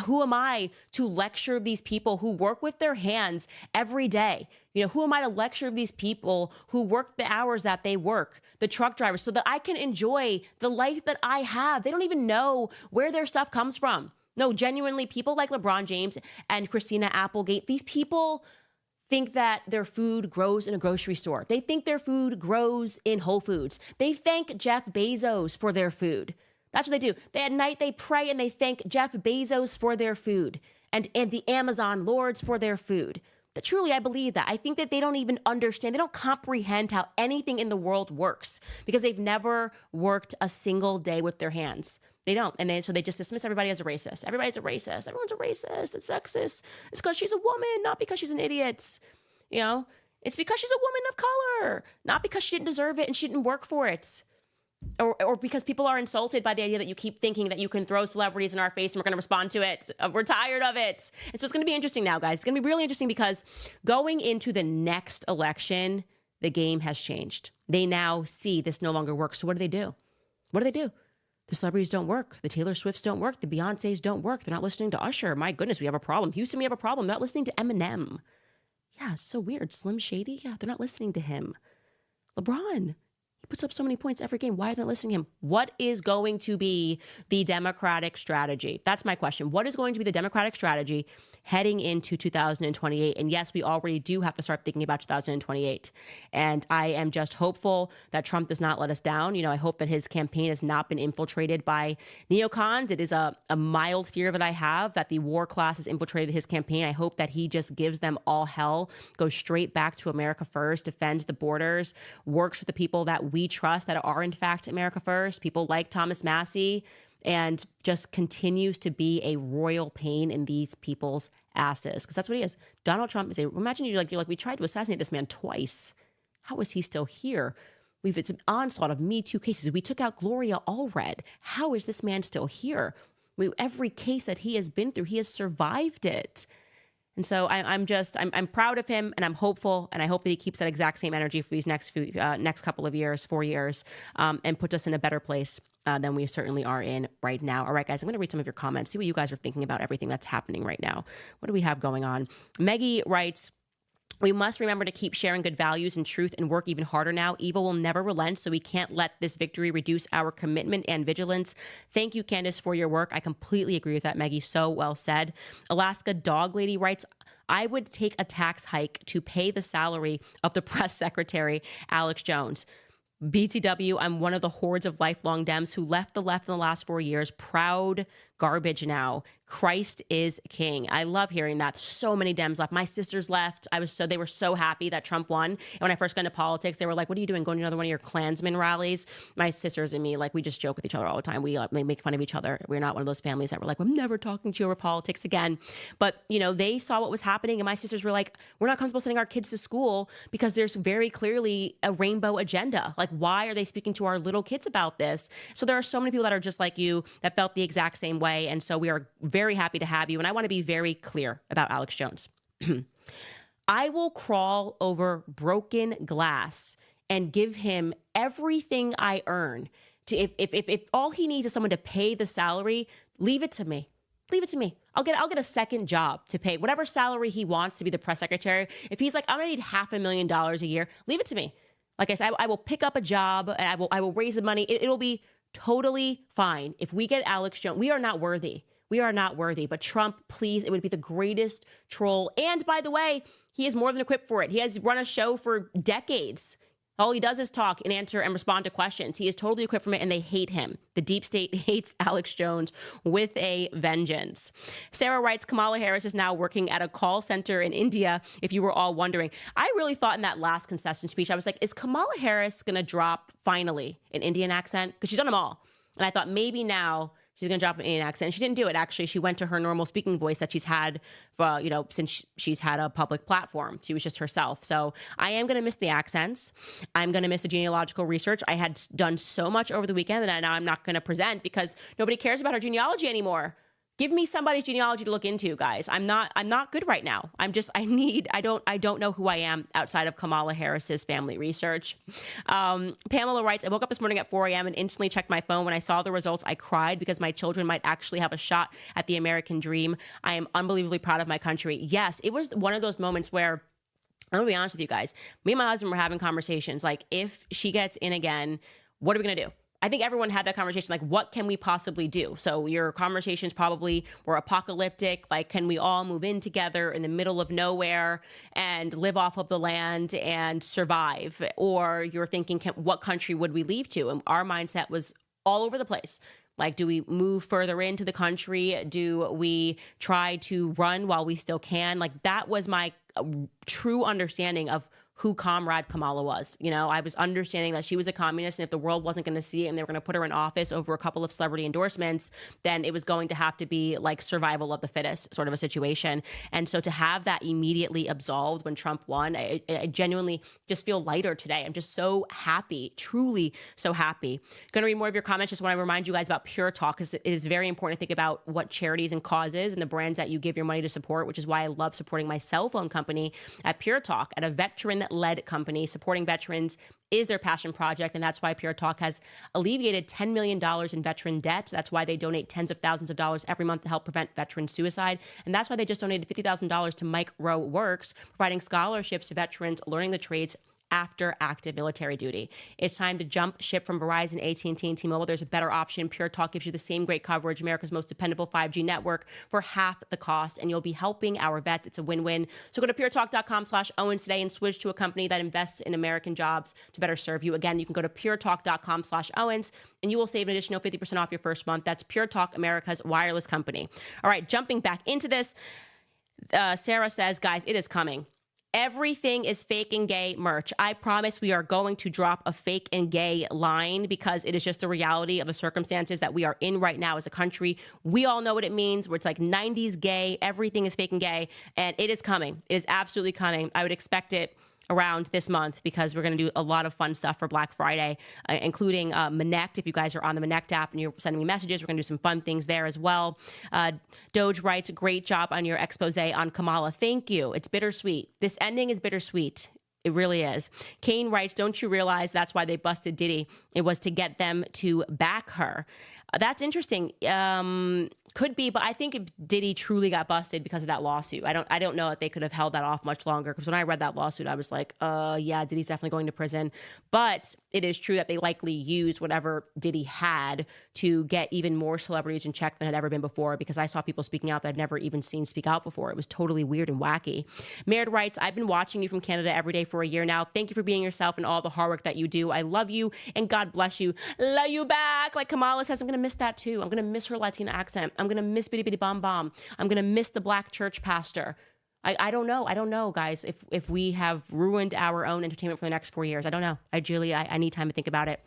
Who am I to lecture these people who work with their hands every day? Who am I to lecture these people who work the hours that they work, the truck drivers, so that I can enjoy the life that I have? They don't even know where their stuff comes from. No, genuinely, people like LeBron James and Christina Applegate, these people think that their food grows in a grocery store. They think their food grows in Whole Foods. They thank Jeff Bezos for their food. That's what they do. At night, they pray and they thank Jeff Bezos for their food and the Amazon lords for their food. Truly, I believe that. I think that they don't even understand. They don't comprehend how anything in the world works because they've never worked a single day with their hands. They don't. And so they just dismiss everybody as a racist. Everybody's a racist. Everyone's a racist. It's sexist. It's because she's a woman, not because she's an idiot. You know, it's because she's a woman of color, not because she didn't deserve it and she didn't work for it. Or because people are insulted by the idea that you keep thinking that you can throw celebrities in our face and we're going to respond to it. We're tired of it. And so it's going to be interesting now, guys. It's going to be really interesting because going into the next election, the game has changed. They now see this no longer works. So what do they do? What do they do? The celebrities don't work. The Taylor Swifts don't work. The Beyoncés don't work. They're not listening to Usher. My goodness, we have a problem. Houston, we have a problem. They're not listening to Eminem. Yeah, it's so weird. Slim Shady, yeah, they're not listening to him. LeBron, he puts up so many points every game. Why are they listening to him? What is going to be the Democratic strategy? That's my question. What is going to be the Democratic strategy heading into 2028? And yes, we already do have to start thinking about 2028. And I am just hopeful that Trump does not let us down. You know, I hope that his campaign has not been infiltrated by neocons. It is a mild fear that I have that the war class has infiltrated his campaign. I hope that he just gives them all hell, goes straight back to America first, defends the borders, works with the people that we trust that are in fact America first, people like Thomas Massie, and just continues to be a royal pain in these people's asses, because that's what he is. Donald Trump is imagine you're like, we tried to assassinate this man twice. How is he still here? It's an onslaught of Me Too cases. We took out Gloria Allred. How is this man still here? Every case that he has been through, he has survived it. And so I'm proud of him, and I'm hopeful, and I hope that he keeps that exact same energy for these next couple of years, 4 years, and puts us in a better place than we certainly are in right now. All right, guys, I'm going to read some of your comments, see what you guys are thinking about everything that's happening right now. What do we have going on? Meggie writes, we must remember to keep sharing good values and truth and work even harder now. Evil will never relent, so we can't let this victory reduce our commitment and vigilance. Thank you, Candace, for your work. I completely agree with that, Maggie. So well said. Alaska Dog Lady writes, I would take a tax hike to pay the salary of the press secretary, Alex Jones. BTW, I'm one of the hordes of lifelong Dems who left the left in the last 4 years. Proud garbage now. Christ is king. I love hearing that. So many Dems left. My sisters left. They were so happy that Trump won. And when I first got into politics, they were like, what are you doing? Going to another one of your Klansman rallies? My sisters and me, we just joke with each other all the time. We make fun of each other. We're not one of those families that were like, I'm never talking to you over politics again. But, they saw what was happening. And my sisters were like, we're not comfortable sending our kids to school because there's very clearly a rainbow agenda. Why are they speaking to our little kids about this? So there are so many people that are just like you that felt the exact same way. And so we are very happy to have you. And I want to be very clear about Alex Jones. I will crawl over broken glass and give him everything I earn. If all he needs is someone to pay the salary, leave it to me. Leave it to me. I'll get a second job to pay whatever salary he wants to be the press secretary. If he's like, I'm gonna need $500,000 a year, leave it to me. Like I said, I will pick up a job and I will raise the money. It'll be totally fine. If we get Alex Jones, we are not worthy. We are not worthy. But Trump, please, it would be the greatest troll. And by the way, he is more than equipped for it. He has run a show for decades. All he does is talk and answer and respond to questions. He is totally equipped for it, and they hate him. The deep state hates Alex Jones with a vengeance. Sarah writes, Kamala Harris is now working at a call center in India, if you were all wondering. I really thought in that last concession speech, I was like, is Kamala Harris going to drop, finally, an Indian accent? Because she's done them all. And I thought maybe now she's going to drop an Indian accent. She didn't do it, actually. She went to her normal speaking voice that she's had, since she's had a public platform. She was just herself. So I am going to miss the accents. I'm going to miss the genealogical research. I had done so much over the weekend that now I'm not going to present because nobody cares about her genealogy anymore. Give me somebody's genealogy to look into, guys. I'm not good right now. I don't know who I am outside of Kamala Harris's family research. Pamela writes, I woke up this morning at 4 a.m. and instantly checked my phone. When I saw the results, I cried because my children might actually have a shot at the American dream. I am unbelievably proud of my country. Yes, it was one of those moments where, I'm gonna be honest with you guys, me and my husband were having conversations like, if she gets in again, what are we gonna do? I think everyone had that conversation, like, what can we possibly do? So your conversations probably were apocalyptic, like, can we all move in together in the middle of nowhere and live off of the land and survive? Or you're thinking, what country would we leave to? And our mindset was all over the place. Like, do we move further into the country? Do we try to run while we still can? Like, that was my true understanding of who Comrade Kamala was. You know, I was understanding that she was a communist, and if the world wasn't going to see it and they were going to put her in office over a couple of celebrity endorsements, then it was going to have to be like survival of the fittest sort of a situation. And so to have that immediately absolved when Trump won, I genuinely just feel lighter today. I'm just so happy, truly so happy. Going to read more of your comments. Just want to remind you guys about Pure Talk, because it is very important to think about what charities and causes and the brands that you give your money to support, which is why I love supporting my cell phone company at Pure Talk, at a veteran-led company. Supporting veterans is their passion project, and that's why Pure Talk has alleviated $10 million in veteran debt. That's why they donate tens of thousands of dollars every month to help prevent veteran suicide. And that's why they just donated $50,000 to Micro Works, providing scholarships to veterans learning the trades after active military duty. It's time to jump ship from Verizon, AT&T, and T-Mobile. There's a better option. Pure Talk gives you the same great coverage, America's most dependable 5G network, for half the cost, and you'll be helping our vets. It's a win-win. So go to puretalk.com/Owens today and switch to a company that invests in American jobs to better serve you. Again, you can go to puretalk.com/Owens, and you will save an additional 50% off your first month. That's Pure Talk, America's wireless company. All right, jumping back into this, Sarah says, guys, it is coming. Everything is fake and gay merch. I promise we are going to drop a fake and gay line, because it is just the reality of the circumstances that we are in right now as a country. We all know what it means, where it's like 90s gay, everything is fake and gay, and it is coming. It is absolutely coming. I would expect it around this month, because we're going to do a lot of fun stuff for Black Friday, including Manect. If you guys are on the Manect app and you're sending me messages, we're going to do some fun things there as well. Doge writes, great job on your expose on Kamala. Thank you. It's bittersweet. This ending is bittersweet. It really is. Kane writes, don't you realize that's why they busted Diddy? It was to get them to back her. That's interesting. Could be, but I think Diddy truly got busted because of that lawsuit. I don't know that they could have held that off much longer, because when I read that lawsuit, I was like, yeah, Diddy's definitely going to prison. But it is true that they likely used whatever Diddy had to get even more celebrities in check than had ever been before, because I saw people speaking out that I'd never even seen speak out before. It was totally weird and wacky. Maynard writes, I've been watching you from Canada every day for a year now. Thank you for being yourself and all the hard work that you do. I love you, and God bless you. Love you back. Like Kamala says, I'm going to miss that too. I'm going to miss her Latina accent. I'm going to miss Bitty Bitty Bom Bom. I'm going to miss the black church pastor. I don't know. I don't know, guys, if we have ruined our own entertainment for the next 4 years. I don't know. I need time to think about it.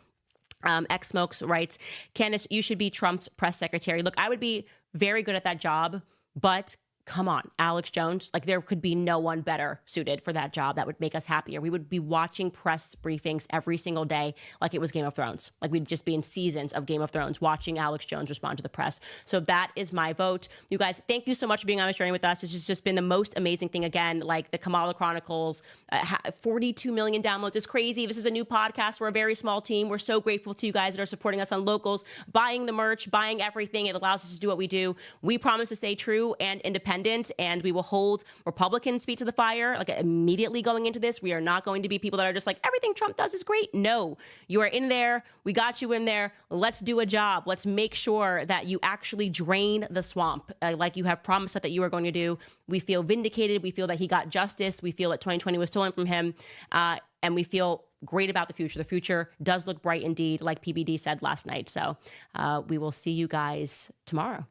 X Smokes writes, Candace, you should be Trump's press secretary. Look, I would be very good at that job, but come on, Alex Jones, like there could be no one better suited for that job that would make us happier. We would be watching press briefings every single day like it was Game of Thrones. Like we'd just be in seasons of Game of Thrones watching Alex Jones respond to the press. So that is my vote. You guys, thank you so much for being on this journey with us. This has just been the most amazing thing. Again, like the Kamala Chronicles, 42 million downloads is crazy. This is a new podcast. We're a very small team. We're so grateful to you guys that are supporting us on Locals, buying the merch, buying everything. It allows us to do what we do. We promise to stay true and independent, and we will hold Republicans' feet to the fire. Like immediately going into this, we are not going to be people that are just like, everything Trump does is great. No, you are in there. We got you in there. Let's do a job. Let's make sure that you actually drain the swamp like you have promised that you are going to do. We feel vindicated. We feel that he got justice. We feel that 2020 was stolen from him. And we feel great about the future. The future does look bright indeed, like PBD said last night. So we will see you guys tomorrow.